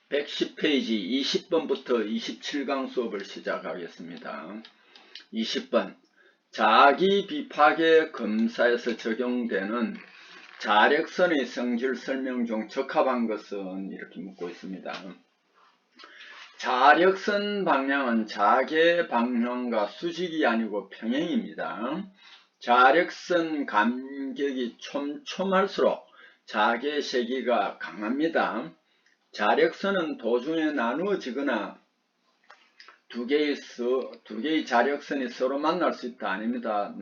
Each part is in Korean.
110페이지 20번부터 27강 수업을 시작하겠습니다. 20번 자기 비파괴 검사에서 적용되는 자력선의 성질 설명 중 적합한 것은 이렇게 묻고 있습니다. 자력선 방향은 자개 방향과 수직이 아니고 평행입니다. 자력선 간격이 촘촘할수록 자개 세기가 강합니다. 자력선은 도중에 나누어지거나 두 개의 자력선이 서로 만날 수 있다 아닙니다.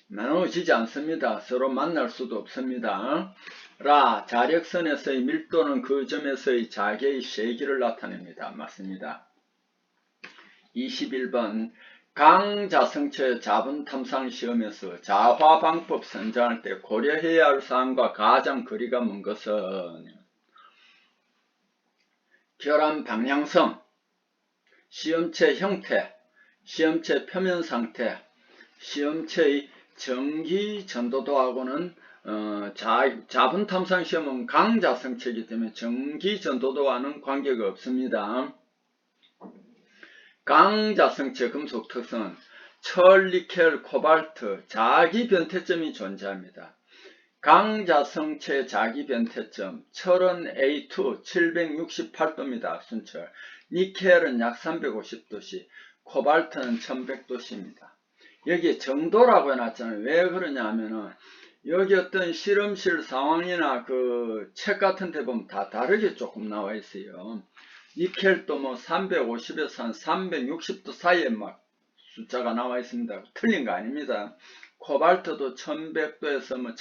나누어지지 않습니다. 서로 만날 수도 없습니다. 자력선에서의 밀도는 그 점에서의 자개의 세기를 나타냅니다. 맞습니다. 21번 강자성체 자분탐상 시험에서 자화방법 선정할 때 고려해야 할 사항과 가장 거리가 먼 것은 결함 방향성, 시험체 형태, 시험체 표면 상태, 시험체의 전기 전도도하고는 자분탐상 시험은 강자성체이기 때문에 전기 전도도와는 관계가 없습니다. 강자성체 금속 특성은 철, 니켈, 코발트, 자기 변태점이 존재합니다. 강자성체 자기 변태점, 철은 A2 768도입니다. 순철. 니켈은 약 350도씨, 코발트는 1100도씨입니다. 여기 정도라고 해놨잖아요. 왜 그러냐 하면은 여기 어떤 실험실 상황이나 그 책 같은 데 보면 다 다르게 조금 나와 있어요. 니켈도 뭐 350에서 한 360도 사이에 막 숫자가 나와 있습니다. 틀린 거 아닙니다. 코발트도 1100도에서 뭐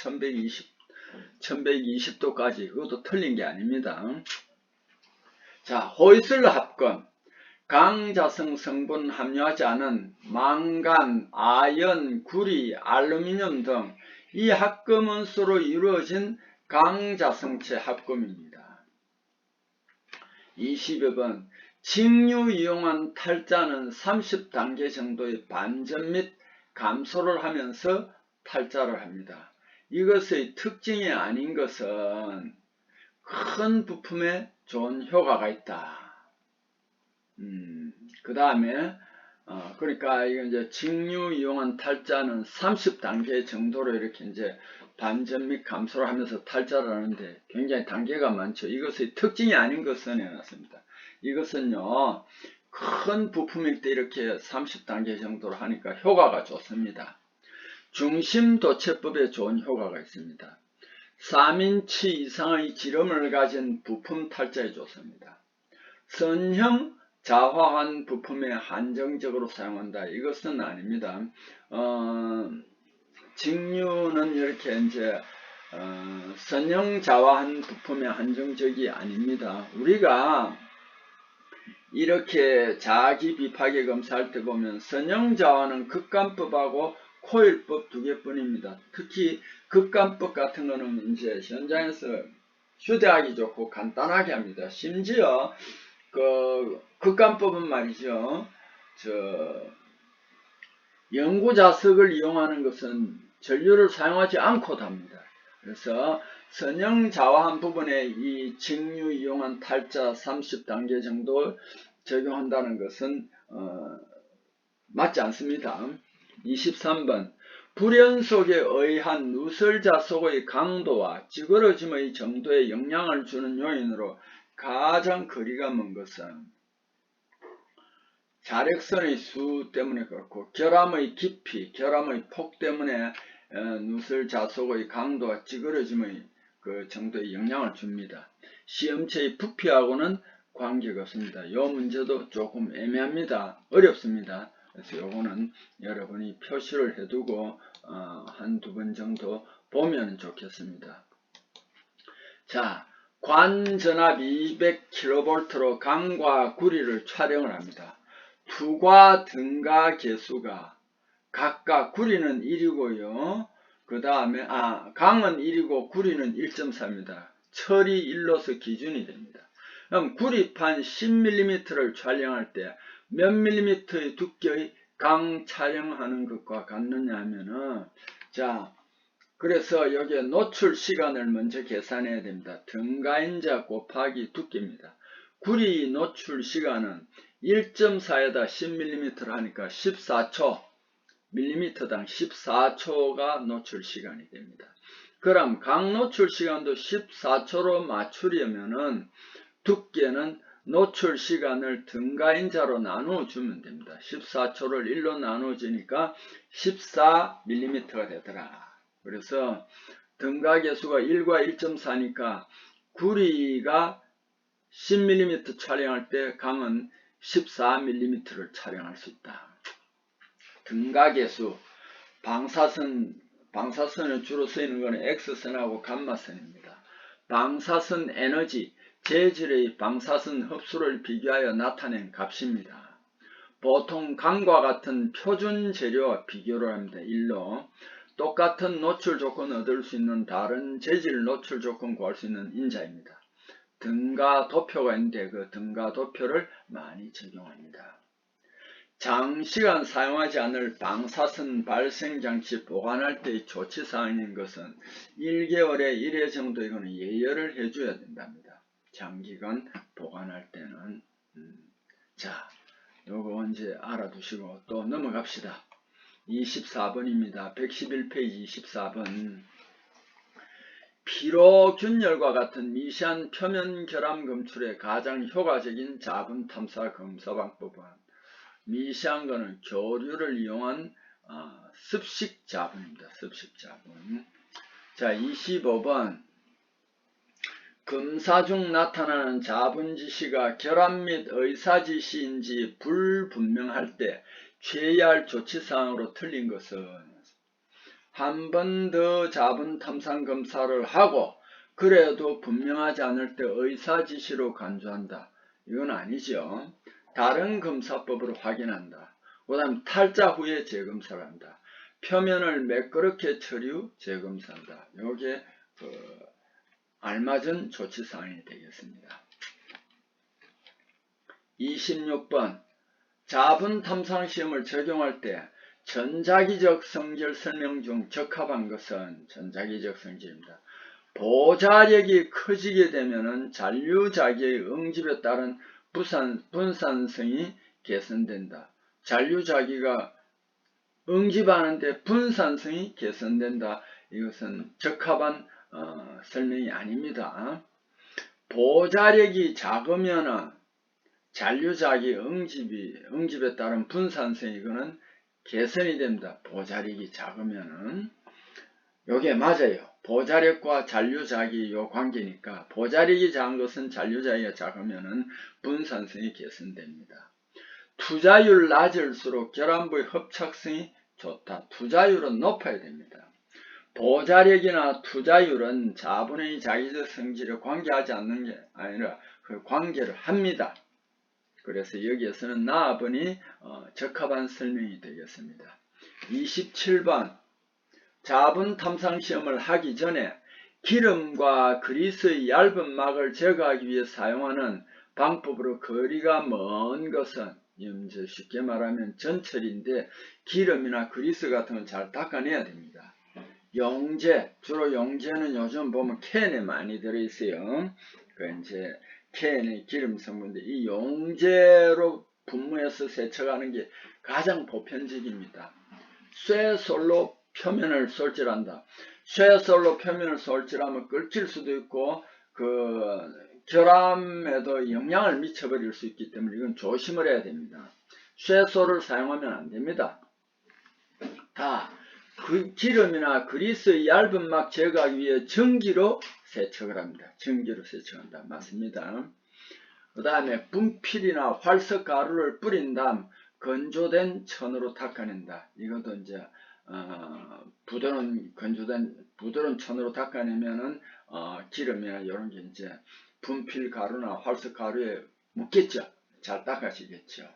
1120도까지 그것도 틀린 게 아닙니다. 자, 호이슬러 합금. 강자성 성분 함유하지 않은 망간, 아연, 구리, 알루미늄 등 이 합금원소로 이루어진 강자성체 합금입니다. 20번 직류 이용한 탈자는 30단계 정도의 반전 및 감소를 하면서 탈자를 합니다. 이것의 특징이 아닌 것은 큰 부품에 좋은 효과가 있다. 그 다음에 그러니까 이제 직류 이용한 탈자는 30단계 정도로 이렇게 이제 반전 및 감소를 하면서 탈자를 하는데 굉장히 단계가 많죠. 이것의 특징이 아닌 것은 해놨습니다. 이것은요, 큰 부품일 때 이렇게 30단계 정도로 하니까 효과가 좋습니다. 중심도체법에 좋은 효과가 있습니다. 3인치 이상의 지름을 가진 부품 탈자에 좋습니다. 선형 자화한 부품에 한정적으로 사용한다. 이것은 아닙니다. 직류는 이렇게 이제 선형 자화한 부품에 한정적이 아닙니다. 우리가 이렇게 자기 비파괴 검사할 때 보면 선형 자화는 극간법하고 코일법 두 개뿐입니다. 특히 극간법 같은 거는 이제 현장에서 휴대하기 좋고 간단하게 합니다. 심지어 극간법은 말이죠. 연구자석을 이용하는 것은 전류를 사용하지 않고도 합니다. 그래서 선형 자화한 부분에 이 직류 이용한 탈자 30단계 정도 적용한다는 것은 맞지 않습니다. 23번 불연속에 의한 누설자석의 강도와 찌그러짐의 정도에 영향을 주는 요인으로 가장 거리가 먼 것은 자력선의 수 때문에 그렇고 결함의 깊이, 결함의 폭 때문에 누설자석의 강도와 찌그러짐의 그 정도에 영향을 줍니다. 시험체의 부피하고는 관계가 없습니다. 이 문제도 조금 애매합니다. 어렵습니다. 그래서 요거는 여러분이 표시를 해두고 한두 번 정도 보면 좋겠습니다. 자, 관전압 200kV로 강과 구리를 촬영을 합니다. 투과 등가 개수가 각각 구리는 1이고요. 그 다음에 강은 1이고 구리는 1.4입니다. 철이 1로서 기준이 됩니다. 그럼 구리판 10mm를 촬영할 때 몇 mm의 두께의 강 촬영하는 것과 같느냐 하면은 자 그래서 여기에 노출 시간을 먼저 계산해야 됩니다. 등가인자 곱하기 두께입니다. 구리 노출 시간은 1.4에다 10mm를 하니까 14초, 밀리미터당 14초가 노출 시간이 됩니다. 그럼 각 노출 시간도 14초로 맞추려면은 두께는 노출 시간을 등가인자로 나누어주면 됩니다. 14초를 1로 나누어지니까 14mm가 되더라. 그래서 등가계수가 1과 1.4니까 구리가 10mm 촬영할 때 강은 14mm를 촬영할 수 있다. 등가계수, 방사선에 주로 쓰이는 것은 X선하고 감마선입니다. 방사선 에너지, 재질의 방사선 흡수를 비교하여 나타낸 값입니다. 보통 강과 같은 표준 재료와 비교를 합니다. 1로 똑같은 노출 조건 얻을 수 있는 다른 재질 노출 조건 구할 수 있는 인자입니다. 등가 도표가 있는데 그 등가 도표를 많이 적용합니다. 장시간 사용하지 않을 방사선 발생장치 보관할 때의 조치사항인 것은 1개월에 1회 정도 이거는 예열을 해줘야 된답니다. 장기간 보관할 때는. 자, 요거 언제 알아두시고 또 넘어갑시다. 24번입니다. 111페이지 24번. 피로균열과 같은 미세한 표면 결함 검출에 가장 효과적인 자분 탐사 검사 방법은 미세한 거는 교류를 이용한 습식 자분입니다. 습식 자분. 자, 25번. 검사 중 나타나는 자분 지시가 결함 및 의사 지시인지 불분명할 때 취해야 할 조치사항으로 틀린 것은 한 번 더 자분 탐상 검사를 하고 그래도 분명하지 않을 때 의사 지시로 간주한다. 이건 아니죠. 다른 검사법으로 확인한다. 그 다음 탈자 후에 재검사를 한다. 표면을 매끄럽게 처리 재검사한다. 이게 알맞은 조치사항이 되겠습니다. 26번. 자분 탐상 시험을 적용할 때 전자기적 성질 설명 중 적합한 것은 전자기적 성질입니다. 보자력이 커지게 되면 잔류자기의 응집에 따른 분산성이 개선된다. 잔류자기가 응집하는데 분산성이 개선된다. 이것은 적합한 설명이 아닙니다. 보자력이 작으면 잔류자기 응집에 따른 분산성이 이거는 개선이 됩니다. 보자력이 작으면은. 요게 맞아요. 보자력과 잔류자기 요 관계니까 보자력이 작은 것은 잔류자기가 작으면은 분산성이 개선됩니다. 투자율 낮을수록 결함부의 협착성이 좋다. 투자율은 높아야 됩니다. 보자력이나 투자율은 자분의 자기적 성질에 관계하지 않는 게 아니라 그 관계를 합니다. 그래서 여기에서는 나분이 적합한 설명이 되겠습니다. 27번. 자분 탐상 시험을 하기 전에 기름과 그리스의 얇은 막을 제거하기 위해 사용하는 방법으로 거리가 먼 것은 쉽게 말하면 전철인데 기름이나 그리스 같은 건 잘 닦아내야 됩니다. 용제, 주로 용제는 요즘 보면 캔에 많이 들어있어요. 이제 캔의 기름 성분인데 이 용제로 분무해서 세척하는 게 가장 보편적입니다. 쇠솔로 표면을 솔질한다. 쇠솔로 표면을 솔질하면 끓질 수도 있고 결함에도 영향을 미쳐버릴 수 있기 때문에 이건 조심을 해야 됩니다. 쇠솔을 사용하면 안 됩니다. 그 기름이나 그리스의 얇은 막 제거하기 위해 전기로 세척을 합니다. 전기로 세척한다. 맞습니다. 그 다음에 분필이나 활석 가루를 뿌린 다음 건조된 천으로 닦아낸다. 이것도 이제 부드러운 천으로 닦아내면은 기름이나 이런 게 이제 분필 가루나 활석 가루에 묻겠죠. 잘 닦아지겠죠.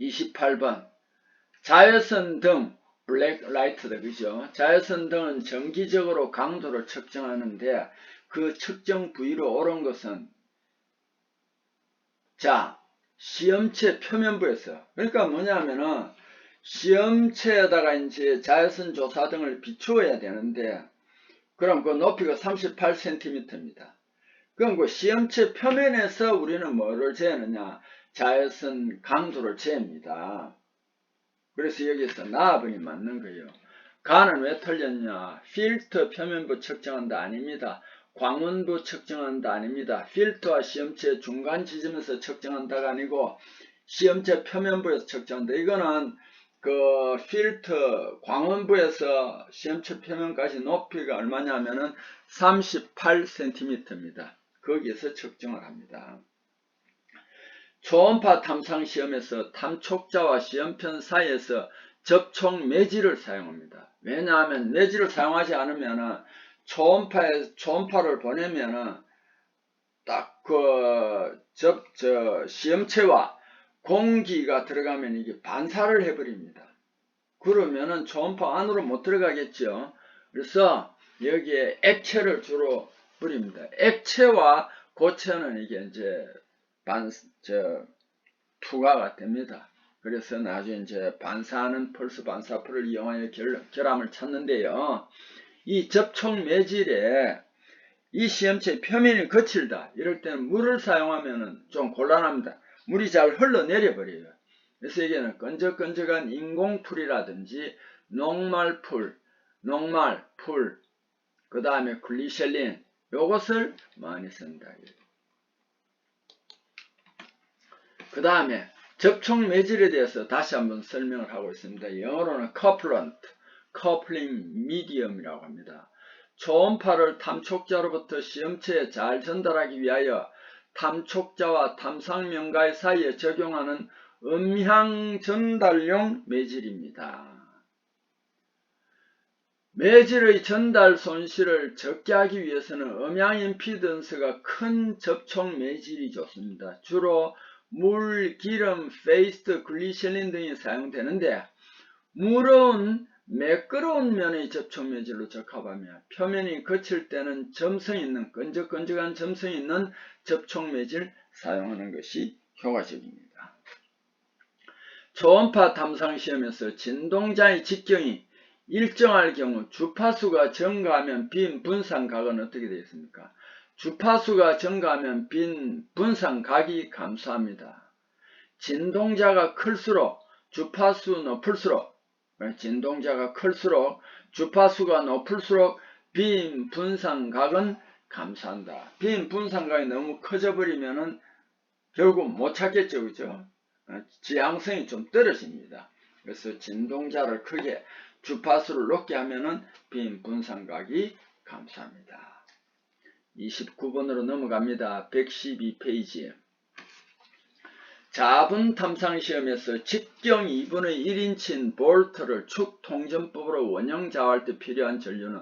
28번. 자외선 등 블랙라이트다. 그죠? 자외선 등은 정기적으로 강도를 측정하는데 그 측정 부위로 옳은 것은 시험체 표면부에서 그러니까 뭐냐면은 시험체에다가 이제 자외선 조사 등을 비추어야 되는데, 그럼 그 높이가 38cm입니다. 그럼 그 시험체 표면에서 우리는 뭐를 재느냐? 자외선 강도를 잽니다. 그래서 여기서 나압이 맞는 거예요. 가는 왜 틀렸냐? 필터 표면부 측정한다 아닙니다. 광원부 측정한다 아닙니다. 필터와 시험체 중간 지점에서 측정한다가 아니고 시험체 표면부에서 측정한다. 이거는 그 필터 광원부에서 시험체 표면까지 높이가 얼마냐면은 38cm입니다. 거기에서 측정을 합니다. 초음파 탐상 시험에서 탐촉자와 시험편 사이에서 접촉 매질을 사용합니다. 왜냐하면 매질을 사용하지 않으면 초음파를 보내면은 딱 시험체와 공기가 들어가면 이게 반사를 해버립니다. 그러면은 초음파 안으로 못 들어가겠죠. 그래서 여기에 액체를 주로 뿌립니다. 액체와 고체는 이게 이제 투과가 됩니다. 그래서 나중에 이제 반사하는 펄스 반사풀을 이용하여 결함을 찾는데요. 이 접촉 매질에 이 시험체 표면이 거칠다. 이럴 때는 물을 사용하면 좀 곤란합니다. 물이 잘 흘러내려 버려요. 그래서 여기는 끈적끈적한 인공풀이라든지 녹말풀, 그 다음에 글리셀린, 요것을 많이 쓴다. 그 다음에 접촉 매질에 대해서 다시 한번 설명을 하고 있습니다. 영어로는 커플링 미디엄이라고 합니다. 초음파를 탐촉자로부터 시험체에 잘 전달하기 위하여 탐촉자와 탐상명가의 사이에 적용하는 음향 전달용 매질입니다. 매질의 전달 손실을 적게 하기 위해서는 음향 임피던스가 큰 접촉 매질이 좋습니다. 주로 물, 기름, 페이스트, 글리셀린 등이 사용되는데 물은 매끄러운 면의 접촉 매질로 적합하며 표면이 거칠 때는 점성 있는 끈적끈적한 점성 있는 접촉 매질 사용하는 것이 효과적입니다. 초음파 탐상 시험에서 진동자의 직경이 일정할 경우 주파수가 증가하면 빈 분산각은 어떻게 되겠습니까? 주파수가 증가하면 빈 분산각이 감소합니다. 진동자가 클수록 주파수 높을수록 진동자가 클수록 주파수가 높을수록 빈 분산각은 감소한다. 빈 분산각이 너무 커져 버리면은 결국 못 찾겠죠. 그죠? 지향성이 좀 떨어집니다. 그래서 진동자를 크게 주파수를 높게 하면은 빈 분산각이 감소합니다. 29번으로 넘어갑니다. 112페이지. 자분 탐상 시험에서 직경 2분의 1인치인 볼트를 축 통전법으로 원형 자화할 때 필요한 전류는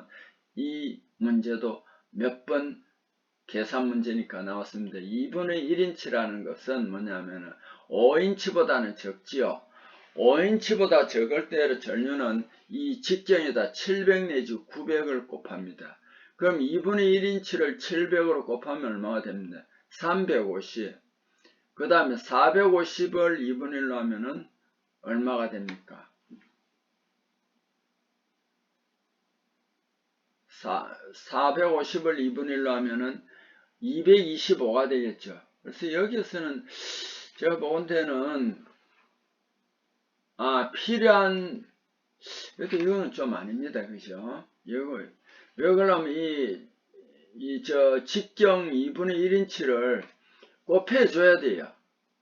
이 문제도 몇 번 계산 문제니까 나왔습니다. 2분의 1인치라는 것은 뭐냐면 5인치보다는 적지요. 5인치보다 적을 때 전류는 이 직경에다 700 내지 900을 곱합니다. 그럼 2분의 1인치를 700으로 곱하면 얼마가 됩니다. 350. 그 다음에 450을 2분의 1로 하면은 얼마가 됩니까? 450을 2분의 1로 하면은 225가 되겠죠. 그래서 여기서는 제가 보건 데는 필요한, 그래도 이거는 좀 아닙니다. 그죠? 왜 그러면 직경 2분의 1인치를 곱해줘야 돼요.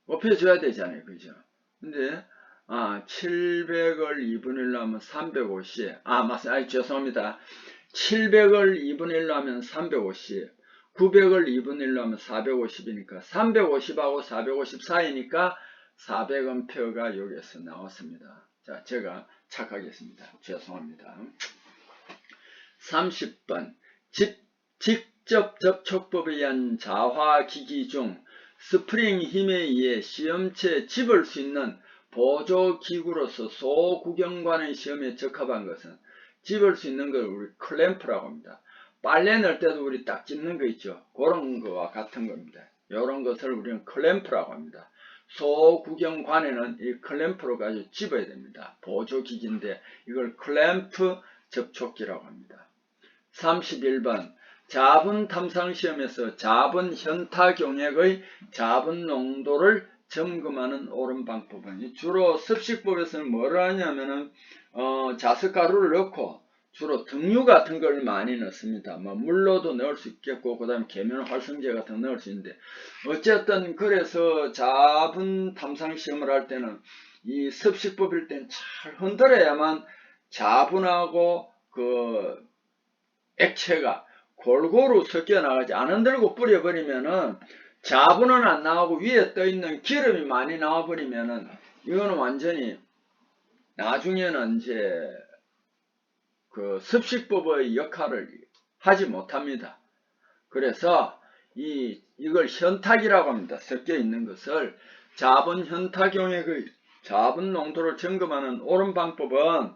곱해줘야 되잖아요. 그죠? 근데, 700을 2분의 1로 하면 350. 맞습니다. 죄송합니다. 700을 2분의 1로 하면 350. 900을 2분의 1로 하면 450이니까 350하고 450 사이니까 400A가 여기에서 나왔습니다. 자, 제가 착각했습니다. 죄송합니다. 30번. 직접 접촉법에 의한 자화기기 중 스프링 힘에 의해 시험체에 집을 수 있는 보조기구로서 소구경관의 시험에 적합한 것은 집을 수 있는 걸 우리 클램프라고 합니다. 빨래 넣을 때도 우리 딱 집는 거 있죠. 그런 거와 같은 겁니다. 이런 것을 우리는 클램프라고 합니다. 소구경관에는 이 클램프로 가지고 집어야 됩니다. 보조기기인데 이걸 클램프 접촉기라고 합니다. 31번 자분 탐상시험에서 자분 현타경액의 자분 농도를 점검하는 옳은 방법은 주로 습식법에서는 뭐를 하냐면은 자석가루를 넣고 주로 등유 같은 걸 많이 넣습니다. 뭐 물로도 넣을 수 있겠고 그 다음에 계면 활성제 같은 거 넣을 수 있는데 어쨌든 그래서 자분 탐상 시험을 할 때는 이 습식법일 땐 잘 흔들어야만 자분하고 그 액체가 골고루 섞여 나가지 안 흔들고 뿌려버리면은 자분은 안 나오고 위에 떠있는 기름이 많이 나와버리면은 이거는 완전히 나중에는 이제 그 습식법의 역할을 하지 못합니다. 그래서 이걸 현탁이라고 합니다. 섞여 있는 것을 자분 현탁용액의 자분 농도를 점검하는 옳은 방법은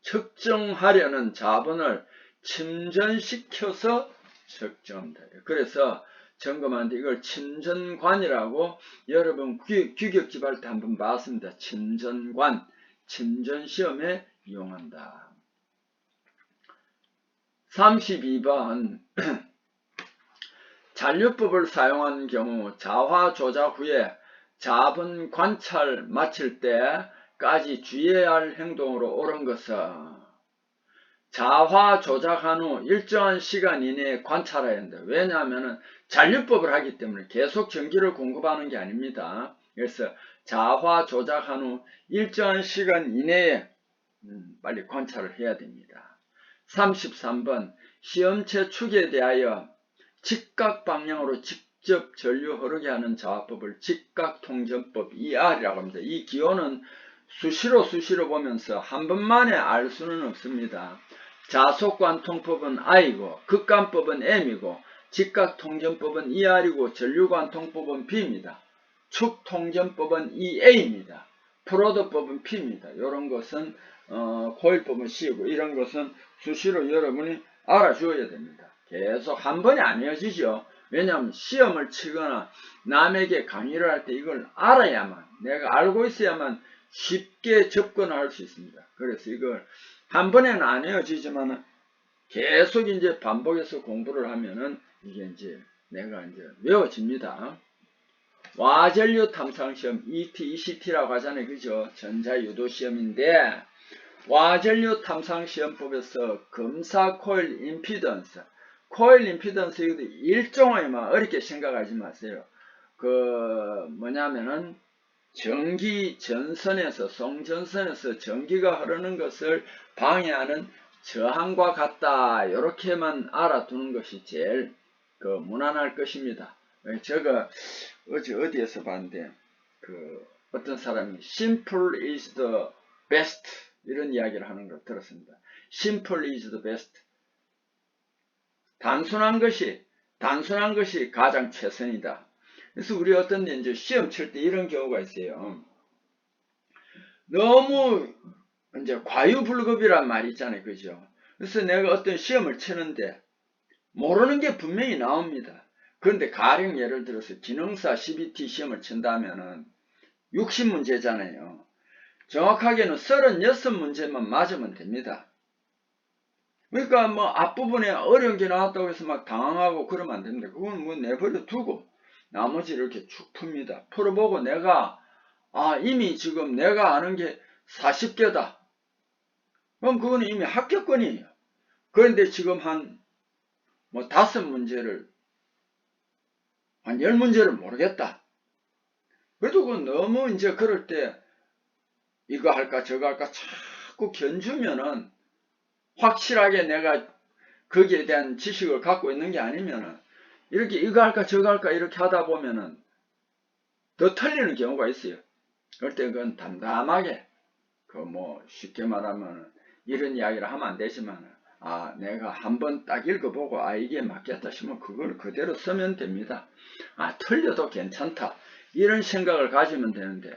측정하려는 자분을 침전시켜서 측정합니다. 그래서 점검하는데 이걸 침전관이라고 여러분 규격집 할 때 한번 봤습니다. 침전관, 침전시험에 이용한다. 32번 잔류법을 사용한 경우 자화 조작 후에 자분 관찰 마칠 때까지 주의해야 할 행동으로 옳은 것은 자화 조작한 후 일정한 시간 이내에 관찰해야 한다. 왜냐하면 잔류법을 하기 때문에 계속 전기를 공급하는 게 아닙니다. 그래서 자화 조작한 후 일정한 시간 이내에 빨리 관찰을 해야 됩니다. 33번 시험체 축에 대하여 직각 방향으로 직접 전류 흐르게 하는 자화법을 직각통전법 ER이라고 합니다. 이 기호는 수시로 보면서 한 번만에 알 수는 없습니다. 자속관통법은 I고 극관법은 M이고 직각통전법은 ER이고 전류관통법은 B입니다. 축통전법은 EA입니다. 프로드법은 P입니다. 이런 것은 코일법은 C이고 이런 것은 수시로 여러분이 알아주어야 됩니다. 계속 한 번에 안 헤어지죠. 왜냐하면 시험을 치거나 남에게 강의를 할 때 이걸 알아야만 내가 알고 있어야만 쉽게 접근할 수 있습니다. 그래서 이걸 한 번에는 안 헤어지지만 계속 이제 반복해서 공부를 하면은 이게 이제 내가 이제 외워집니다. 와전류 탐상시험 ET, ECT라고 하잖아요. 그죠? 전자유도시험인데 와전류 탐상시험법에서 검사 코일 임피던스 코일 임피던스 이것도 일종의 막 어렵게 생각하지 마세요. 그 뭐냐면은 전기 전선에서 송전선에서 전기가 흐르는 것을 방해하는 저항과 같다. 이렇게만 알아두는 것이 제일 그 무난할 것입니다. 제가 어디에서 봤는데 그 어떤 사람이 simple is the best 이런 이야기를 하는 걸 들었습니다. simple is the best. 단순한 것이 가장 최선이다. 그래서 우리 어떤 이제 시험 칠 때 이런 경우가 있어요. 너무 이제 과유불급이란 말이 있잖아요. 그죠? 그래서 내가 어떤 시험을 치는데 모르는 게 분명히 나옵니다. 그런데 가령 예를 들어서 기능사 CBT 시험을 친다면은 60문제잖아요. 정확하게는 36문제만 맞으면 됩니다. 그러니까 뭐 앞부분에 어려운 게 나왔다고 해서 막 당황하고 그러면 안 됩니다. 그건 뭐 내버려 두고 나머지 이렇게 쭉 풉니다. 풀어보고 내가 이미 지금 내가 아는 게 40개다. 그럼 그거는 이미 합격권이에요. 그런데 지금 한 5문제를 한 10문제를 모르겠다. 그래도 그건 너무 이제 그럴 때 이거 할까 저거 할까 자꾸 견주면은 확실하게 내가 거기에 대한 지식을 갖고 있는 게 아니면은 이렇게 이거 할까 저거 할까 이렇게 하다 보면은 더 틀리는 경우가 있어요. 그럴 때 그건 담담하게 쉽게 말하면 이런 이야기를 하면 안 되지만 내가 한번 딱 읽어보고 이게 맞겠다 싶으면 그걸 그대로 쓰면 됩니다. 틀려도 괜찮다 이런 생각을 가지면 되는데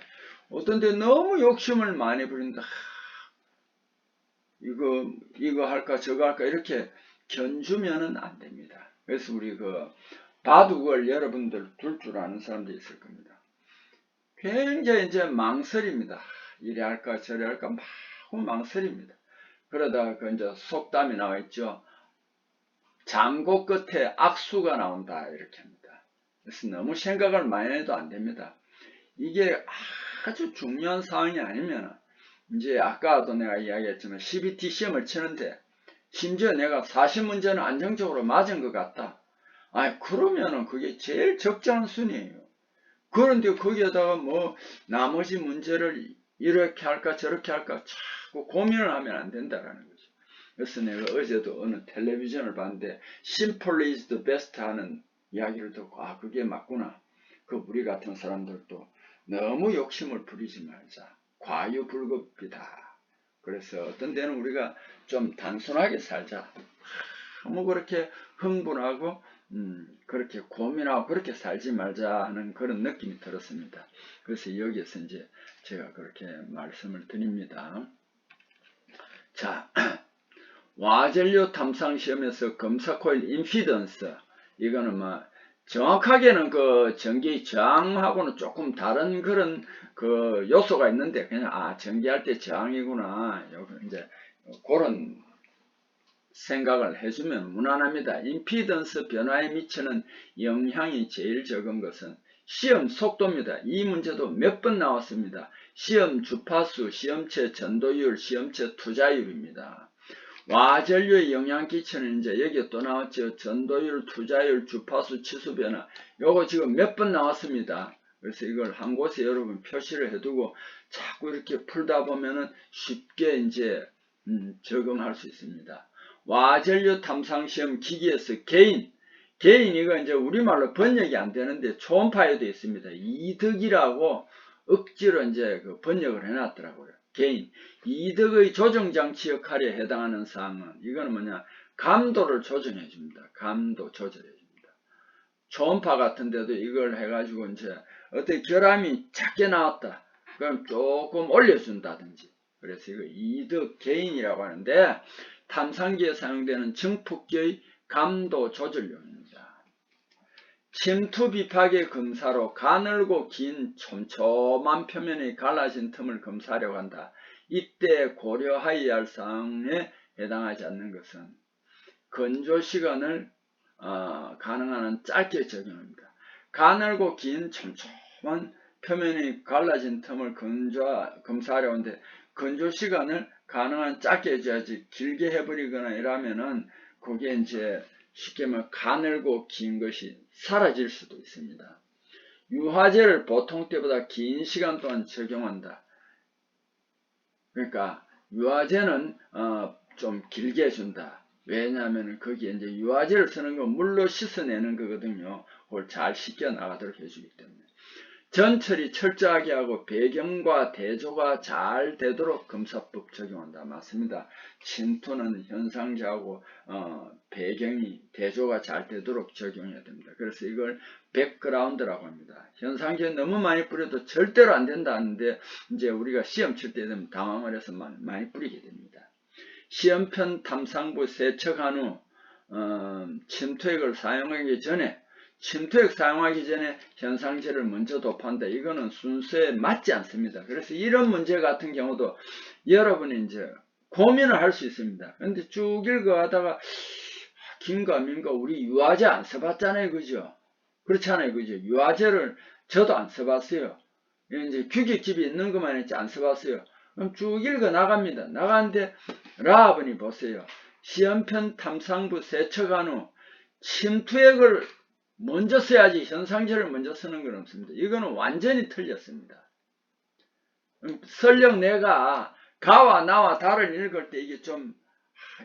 어떤 데 너무 욕심을 많이 부린다. 이거 할까 저거 할까 이렇게 견주면은 안 됩니다. 그래서 우리 바둑을 여러분들 둘 줄 아는 사람도 있을 겁니다. 굉장히 이제 망설입니다. 이래 할까 저래 할까 막 망설입니다. 그러다가 그 이제 속담이 나와 있죠. 장고 끝에 악수가 나온다 이렇게 합니다. 그래서 너무 생각을 많이 해도 안 됩니다. 이게 아주 중요한 사항이 아니면 이제 아까도 내가 이야기했지만 CBT 시험을 치는데 심지어 내가 40문제는 안정적으로 맞은 것 같다. 아니 그러면은 그게 제일 적절한 순위예요. 그런데 거기에다가 뭐 나머지 문제를 이렇게 할까 저렇게 할까 자꾸 고민을 하면 안 된다라는 거죠. 그래서 내가 어제도 어느 텔레비전을 봤는데 Simple is the best 하는 이야기를 듣고 그게 맞구나. 그 우리 같은 사람들도 너무 욕심을 부리지 말자. 과유불급이다. 그래서 어떤 데는 우리가 좀 단순하게 살자. 너무 그렇게 흥분하고 그렇게 고민하고 그렇게 살지 말자 하는 그런 느낌이 들었습니다. 그래서 여기에서 이제 제가 그렇게 말씀을 드립니다. 자, 와전류 탐상 시험에서 검사 코일 임피던스 이거는 뭐 정확하게는 그 전기 저항하고는 조금 다른 그런 그 요소가 있는데 그냥 전기할 때 저항이구나 이제 그런 생각을 해주면 무난합니다. 임피던스 변화에 미치는 영향이 제일 적은 것은 시험 속도입니다. 이 문제도 몇 번 나왔습니다. 시험 주파수, 시험체 전도율, 시험체 투자율입니다. 와전류에 영향 끼치는 이제 여기 또 나왔죠. 전도율, 투자율, 주파수, 치수 변화. 요거 지금 몇 번 나왔습니다. 그래서 이걸 한 곳에 여러분 표시를 해두고 자꾸 이렇게 풀다 보면은 쉽게 이제 적응할 수 있습니다. 와전류 탐상시험 기기에서 개인 이거 이제 우리말로 번역이 안 되는데 초음파에도 있습니다. 이득이라고 억지로 이제 그 번역을 해놨더라고요. 개인 이득의 조정장치 역할에 해당하는 사항은 이거는 뭐냐 감도를 조정해 줍니다. 감도 조절해 줍니다. 초음파 같은 데도 이걸 해가지고 이제 어떻게 결함이 작게 나왔다 그럼 조금 올려준다든지 그래서 이거 이득 개인이라고 하는데 탐상기에 사용되는 증폭기의 감도 조절용입니다. 침투 비파계 검사로 가늘고 긴 촘촘한 표면이 갈라진 틈을 검사하려고 한다. 이때 고려하여야 할 사항에 해당하지 않는 것은 건조 시간을 가능한 한 짧게 적용합니다. 가늘고 긴 촘촘한 표면이 갈라진 틈을 검사하려고 하는데 건조 시간을 가능한 짧게 해줘야지 길게 해버리거나 이러면은 그게 이제 쉽게 말하면 가늘고 긴 것이 사라질 수도 있습니다. 유화제를 보통 때보다 긴 시간 동안 적용한다. 그러니까 유화제는 좀 길게 해준다. 왜냐하면 거기에 이제 유화제를 쓰는 건 물로 씻어내는 거거든요. 그걸 잘 씻겨 나가도록 해주기 때문에. 전처리 철저하게 하고 배경과 대조가 잘 되도록 검사법 적용한다. 맞습니다. 침투는 현상자하고 배경이 대조가 잘 되도록 적용해야 됩니다. 그래서 이걸 백그라운드라고 합니다. 현상제 너무 많이 뿌려도 절대로 안 된다는데 이제 우리가 시험 칠 때 되면 당황을 해서 많이 뿌리게 됩니다. 시험편 탐상부 세척한 후 침투액을 사용하기 전에 침투액 사용하기 전에 현상제를 먼저 도포한다. 이거는 순서에 맞지 않습니다. 그래서 이런 문제 같은 경우도 여러분이 이제 고민을 할 수 있습니다. 근데 쭉 읽어가다가 긴가 민가 우리 유화제 안 써봤잖아요. 그죠? 그렇잖아요. 그죠? 유화제를 저도 안 써봤어요. 이제 규격집이 있는 것만 했지 안 써봤어요. 그럼 쭉 읽어 나갑니다. 나가는데 라하분이 보세요. 시험편 탐상부 세척한 후 침투액을 먼저 써야지 현상제를 먼저 쓰는 건 없습니다. 이거는 완전히 틀렸습니다. 설령 내가 가와 나와 다를 읽을 때 이게 좀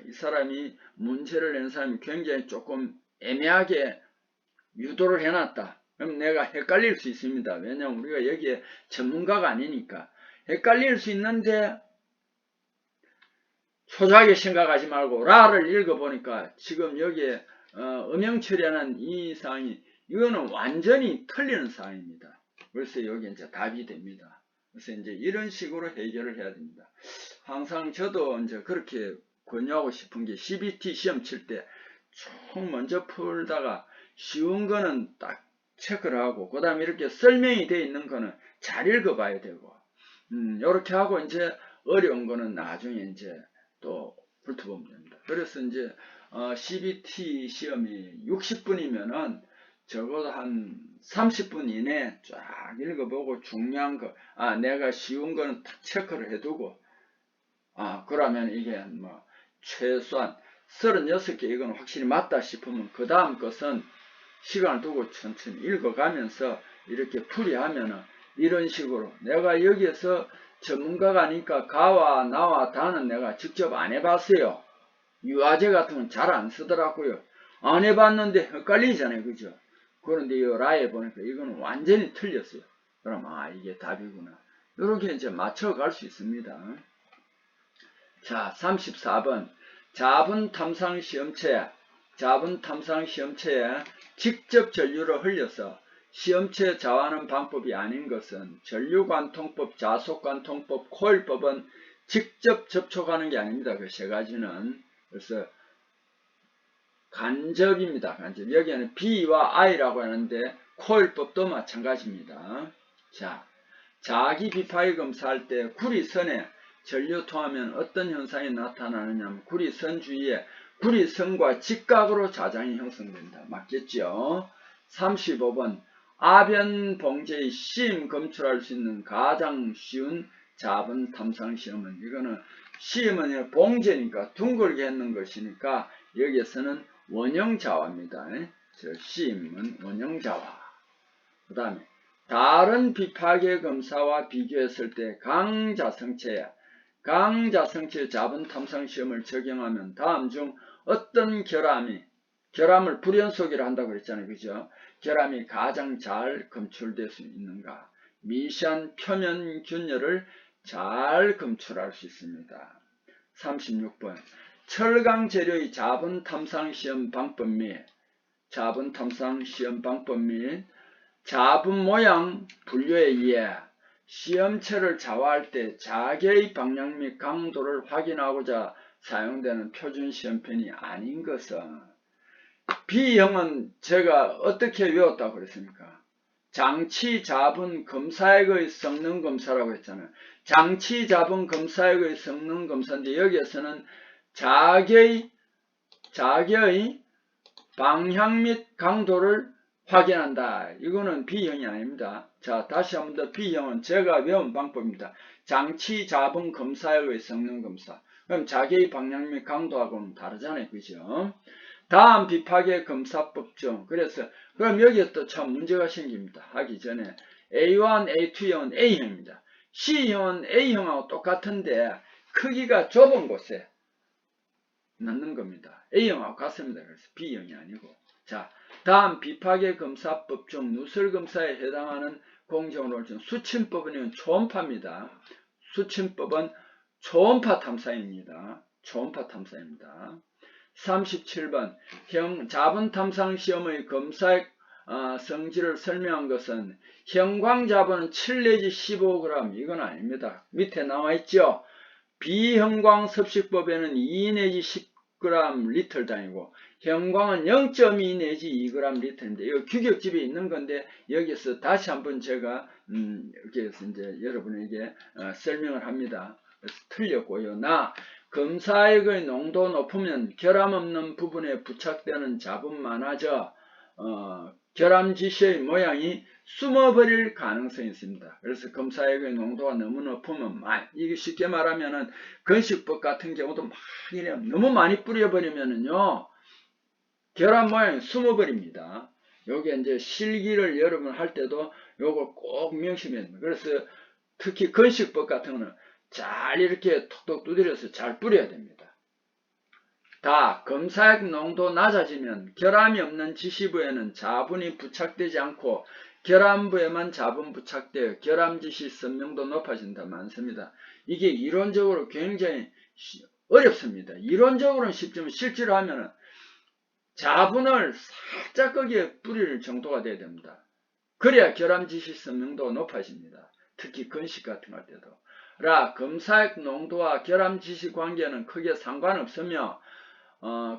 이 사람이 문제를 낸 사람이 굉장히 조금 애매하게 유도를 해놨다. 그럼 내가 헷갈릴 수 있습니다. 왜냐하면 우리가 여기에 전문가가 아니니까 헷갈릴 수 있는데 초조하게 생각하지 말고 라를 읽어보니까 지금 여기에 음영 처리하는 이 사항이 이거는 완전히 틀리는 사항입니다. 그래서 여기 이제 답이 됩니다. 그래서 이제 이런 식으로 해결을 해야 됩니다. 항상 저도 이제 그렇게 권유하고 싶은 게 CBT 시험 칠 때 쭉 먼저 풀다가 쉬운 거는 딱 체크를 하고 그 다음에 이렇게 설명이 되어 있는 거는 잘 읽어봐야 되고, 요렇게 하고 이제 어려운 거는 나중에 이제 또 훑어보면 됩니다. 그래서 이제 CBT 시험이 60분이면은 적어도 한 30분 이내 쫙 읽어보고 중요한 거, 내가 쉬운 거는 딱 체크를 해두고, 그러면 이게 뭐 최소한 36개 이건 확실히 맞다 싶으면 그 다음 것은 시간을 두고 천천히 읽어가면서 이렇게 풀이하면은 이런 식으로 내가 여기에서 전문가가 아니까 가와 나와 다는 내가 직접 안 해봤어요. 유아제 같은 건 잘 안 쓰더라고요. 안 해봤는데 헷갈리잖아요. 그죠? 그런데 이 라에 보니까 이거는 완전히 틀렸어요. 그럼 이게 답이구나. 이렇게 이제 맞춰갈 수 있습니다. 자, 34번. 자분탐상시험체에 직접 전류를 흘려서 시험체 자화하는 방법이 아닌 것은 전류관통법, 자속관통법, 코일법은 직접 접촉하는 게 아닙니다. 그 세 가지는. 그래서 간접입니다. 간접. 여기에는 B와 I라고 하는데 코일법도 마찬가지입니다. 자, 자기 비파기 검사할 때 구리선에 전류 통하면 어떤 현상이 나타나느냐면 구리선 주위에 구리선과 직각으로 자장이 형성된다. 맞겠죠? 35번 아변 봉제의 시임 검출할 수 있는 가장 쉬운 자분 탐상 시험은 이거는 시임은 봉제니까 둥글게 했는 것이니까 여기에서는 원형자화입니다. 시임은 원형자화. 그 다음에 다른 비파계 검사와 비교했을 때 강자성체 자분 탐상 시험을 적용하면 다음 중 어떤 결함을 불연속이라 한다고 그랬잖아요. 그죠? 결함이 가장 잘 검출될 수 있는가? 미시한 표면 균열을 잘 검출할 수 있습니다. 36번 철강 재료의 자분 탐상 시험 방법 및 자분 모양 분류에 의해 시험체를 자화할 때 자개의 방향 및 강도를 확인하고자 사용되는 표준 시험편이 아닌 것은 B형은 제가 어떻게 외웠다고 그랬습니까? 장치 자분 검사액의 성능 검사라고 했잖아요. 장치 자분 검사액의 성능 검사인데 여기에서는 자개의 방향 및 강도를 확인한다. 이거는 B형이 아닙니다. 자, 다시 한 번 더 B형은 제가 외운 방법입니다. 장치 자분 검사액의 성능 검사. 그럼 자기의 방향 및 강도하고는 다르잖아요. 그죠? 다음 비파계 검사법 중. 그럼 여기에 또 참 문제가 생깁니다. 하기 전에 A1, A2형은 A형입니다. C형은 A형하고 똑같은데 크기가 좁은 곳에 넣는 겁니다. A형하고 같습니다. 그래서 B형이 아니고. 자, 다음 비파계 검사법 중 누설검사에 해당하는 공정으로 중 수침법은 초음파입니다. 수침법은 초음파 탐사입니다. 37번 자분 탐상 시험의 검사액 성질을 설명한 것은 형광자분은 7 내지 15g 이건 아닙니다. 밑에 나와있죠. 비형광 섭식법에는 2 내지 10g 리터 단위고 형광은 0.2 내지 2g 리터인데 이거 규격집에 있는 건데 여기서 다시 한번 제가 이렇게 해서 이제 여러분에게 설명을 합니다. 그래서 틀렸고요. 검사액의 농도 높으면 결함 없는 부분에 부착되는 자분 많아져 결함 지시의 모양이 숨어버릴 가능성이 있습니다. 그래서 검사액의 농도가 너무 높으면 이게 쉽게 말하면은 건식법 같은 경우도 막 너무 많이 뿌려버리면은요 결함 모양이 숨어버립니다. 요게 이제 실기를 여러분 할 때도 요거 꼭 명심해야 됩니다. 그래서 특히 건식법 같은 거는 잘 이렇게 톡톡 두드려서 잘 뿌려야 됩니다. 검사액 농도 낮아지면 결함이 없는 지시부에는 자분이 부착되지 않고 결함부에만 자분 부착되어 결함 지시 선명도 높아진다 많습니다. 이게 이론적으로 굉장히 어렵습니다. 이론적으로는 쉽지만 실제로 하면은 자분을 살짝 거기에 뿌릴 정도가 돼야 됩니다. 그래야 결함 지시 선명도가 높아집니다. 특히 건식 같은 거 할 때도. 검사액 농도와 결함 지시 관계는 크게 상관없으며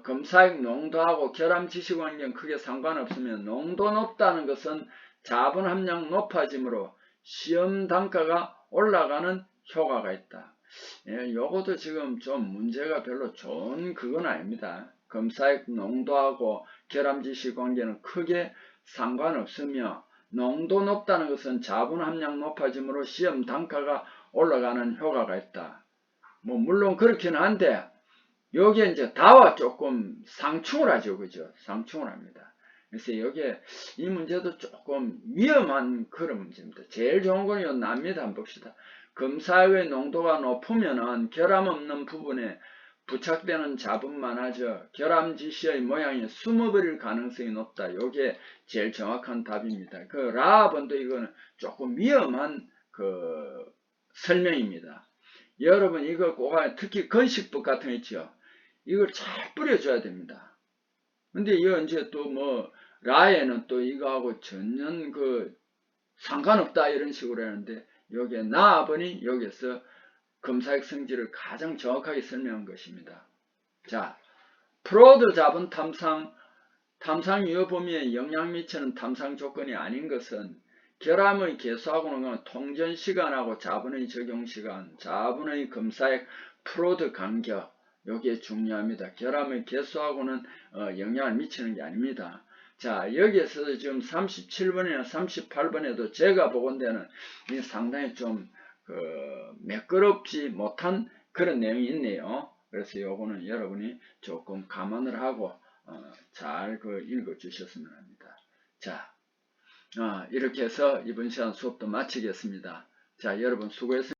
검사액 농도하고 결함 지시 관계는 크게 상관없으며 농도 높다는 것은 자분 함량 높아지므로 시험 단가가 올라가는 효과가 있다. 예, 요것도 지금 좀 문제가 별로 좋은 그건 아닙니다. 검사액 농도하고 결함지시 관계는 크게 상관없으며 농도 높다는 것은 자분 함량 높아짐으로 시험 단가가 올라가는 효과가 있다. 뭐 물론 그렇긴 한데 여기에 이제 다와 조금 상충을 하죠. 그죠? 상충을 합니다. 그래서 여기에 이 문제도 조금 위험한 그런 문제입니다. 제일 좋은 건 요 납니다. 한번 봅시다. 검사액의 농도가 높으면은 결함 없는 부분에 부착되는 자분만 하죠. 결함 지시의 모양이 숨어버릴 가능성이 높다. 요게 제일 정확한 답입니다. 그 라번도 이거는 조금 위험한 그 설명입니다. 여러분 이거 꼭 특히 건식법 같은 거 있죠. 이걸 잘 뿌려줘야 됩니다. 근데 이거 이제 또 뭐 라에는 또 이거하고 전혀 그 상관없다 이런 식으로 하는데 여기에 나아보니 여기에서 검사액 성질을 가장 정확하게 설명한 것입니다. 자, 프로드 자본 탐상 유효 범위에 영향 미치는 탐상 조건이 아닌 것은 결함의 개수하고는 통전 시간하고 자본의 적용 시간, 자본의 검사액 프로드 간격 여기에 중요합니다. 결함의 개수하고는 영향을 미치는 게 아닙니다. 자, 여기에서 지금 37번이나 38번에도 제가 보건대는 상당히 좀 매끄럽지 못한 그런 내용이 있네요. 그래서 요거는 여러분이 조금 감안을 하고 잘 읽어 주셨으면 합니다. 자, 이렇게 해서 이번 시간 수업도 마치겠습니다. 자, 여러분 수고했습니다.